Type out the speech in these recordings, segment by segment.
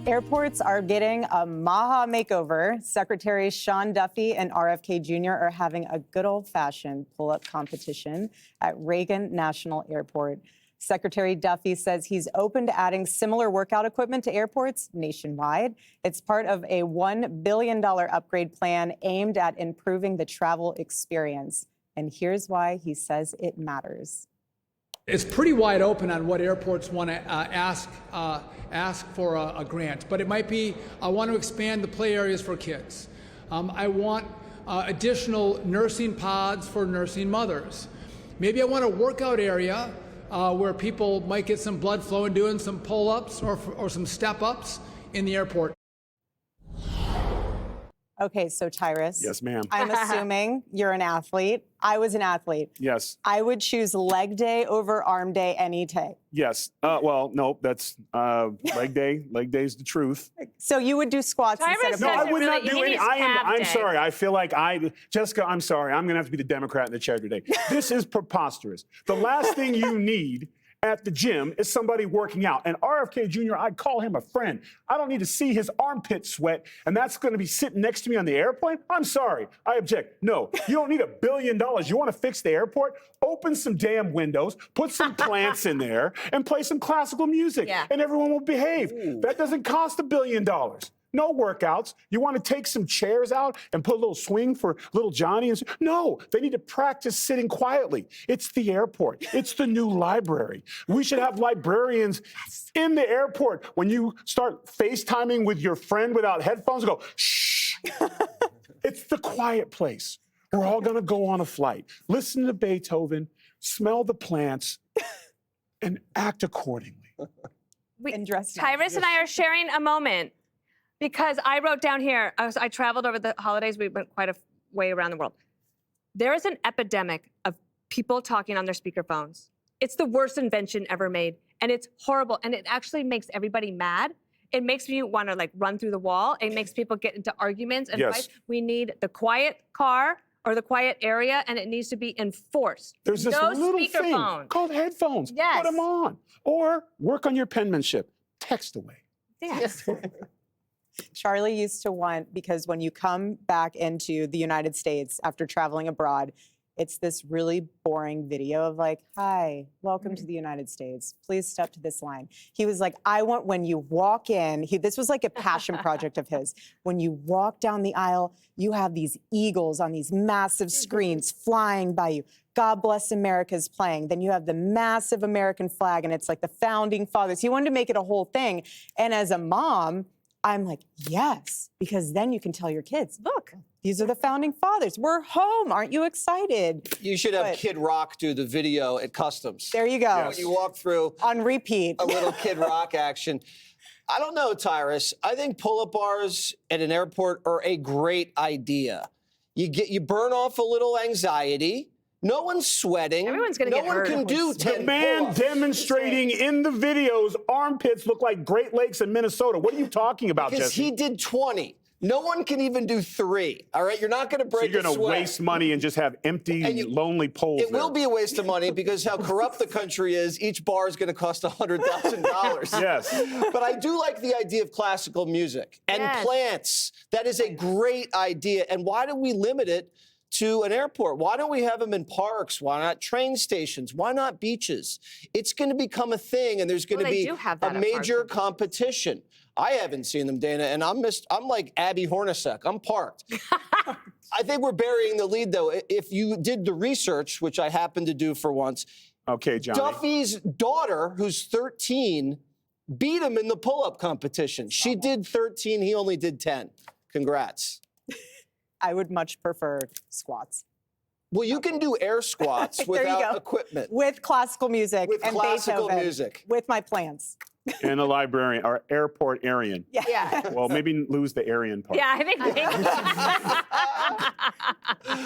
Airports are getting a Maha makeover. Secretaries Sean Duffy and RFK Jr. are having a good old-fashioned pull-up competition at Reagan National Airport. Secretary Duffy says he's open to adding similar workout equipment to airports nationwide. It's part of a $1 billion upgrade plan aimed at improving the travel experience. And here's why he says it matters. It's pretty wide open on what airports want to ask for a grant, but it might be, I want to expand the play areas for kids. I want additional nursing pods for nursing mothers. Maybe I want a workout area where people might get some blood flow and doing some pull-ups or some step-ups in the airport. Okay, so Tyrus. Yes, ma'am. I'm assuming you're an athlete. I was an athlete. Yes. I would choose leg day over arm day any day. Yes. Well, no, that's leg day. Leg day's the truth. So you would do squats instead of... No, I would really- not he do any. needs I'm calf sorry. day. I feel like Jessica, I'm sorry. I'm going to have to be the Democrat in the chair today. This is preposterous. The last thing you need at the gym is somebody working out. And RFK Jr., I call him a friend. I don't need to see his armpit sweat, and that's going to be sitting next to me on the airplane? I'm sorry. I object. No, you don't need $1 billion. You want to fix the airport? Open some damn windows, put some plants in there, and play some classical music, and everyone will behave. Ooh. That doesn't cost $1 billion. No workouts. You want to take some chairs out and put a little swing for little Johnny? No, they need to practice sitting quietly. It's the airport. It's the new library. We should have librarians in the airport. When you start FaceTiming with your friend without headphones, go, shh. It's the quiet place. We're all going to go on a flight, listen to Beethoven, smell the plants, and act accordingly. Tyrus and I are sharing a moment. Because I wrote down here, I traveled over the holidays, we went quite a way around the world. There is an epidemic of people talking on their speakerphones. It's the worst invention ever made, and it's horrible, and it actually makes everybody mad. It makes you want to run through the wall. It makes people get into arguments and fights. We need the quiet car or the quiet area, and it needs to be enforced. There's this little thing called headphones. Yes. Put them on. Or work on your penmanship. Text away. Yes. Charlie used to want, because when you come back into the United States after traveling abroad, it's this really boring video of hi, welcome to the United States. Please step to this line. He was like, I want when you walk in, this was like a passion project of his. When you walk down the aisle, you have these eagles on these massive screens flying by you. God Bless America's playing. Then you have the massive American flag, and it's like the founding fathers. He wanted to make it a whole thing. And as a mom, I'm like, yes, because then you can tell your kids, look, these are the founding fathers. We're home. Aren't you excited? You should have Kid Rock do the video at Customs. There you go. When you walk through on repeat, a little Kid Rock action. I don't know, Tyrus. I think pull-up bars at an airport are a great idea. You burn off a little anxiety. No one's sweating. Everyone's going to get hurt. No one can do 10 The man pull-ups. demonstrating in the videos, armpits look like Great Lakes in Minnesota. What are you talking about, Because Jesse? he did 20. No one can even do 3, all right? You're not going to break So you're going a to sweat. waste money and just have empty, lonely poles It will be a waste of money because how corrupt the country is, each bar is going to cost $100,000. Yes. But I do like the idea of classical music and plants. That is a great idea. And why do we limit it to an airport? Why don't we have them in parks? Why not train stations? Why not beaches? It's going to become a thing, and there's going to be a major competition. I haven't seen them, Dana, and I'm like Abby Hornacek. I'm parked. I think we're burying the lead, though. If you did the research, which I happened to do for once, okay, Johnny. Duffy's daughter, who's 13, beat him in the pull-up competition. She did 13. He only did 10. Congrats. I would much prefer squats. Well, you can do air squats without equipment. With classical music and classical Beethoven. Music. With my plants. And a librarian, or airport Aryan. Yeah. Well, maybe lose the Aryan part. Yeah, I think.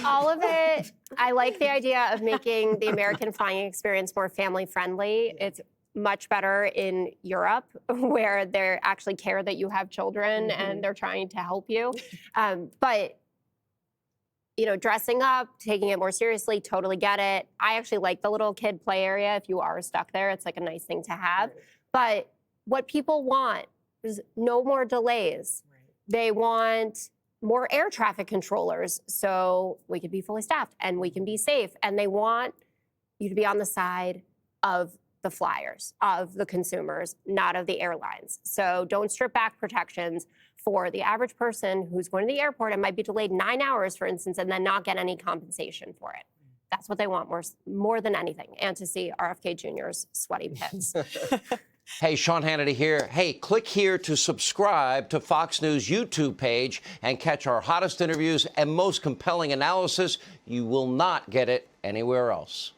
All of it, I like the idea of making the American flying experience more family-friendly. It's much better in Europe, where they actually care that you have children and they're trying to help you. But dressing up, taking it more seriously, totally get it. I actually like the little kid play area. If you are stuck there, it's like a nice thing to have. But what people want There's no more delays. They want more air traffic controllers so we can be fully staffed and we can be safe. And they want you to be on the side of the flyers, of the consumers, not of the airlines. So don't strip back protections for the average person who's going to the airport and might be delayed 9 hours, for instance, and then not get any compensation for it. That's what they want more than anything, and to see RFK Jr.'s sweaty pits. Hey, Sean Hannity here. Hey, click here to subscribe to Fox News YouTube page and catch our hottest interviews and most compelling analysis. You will not get it anywhere else.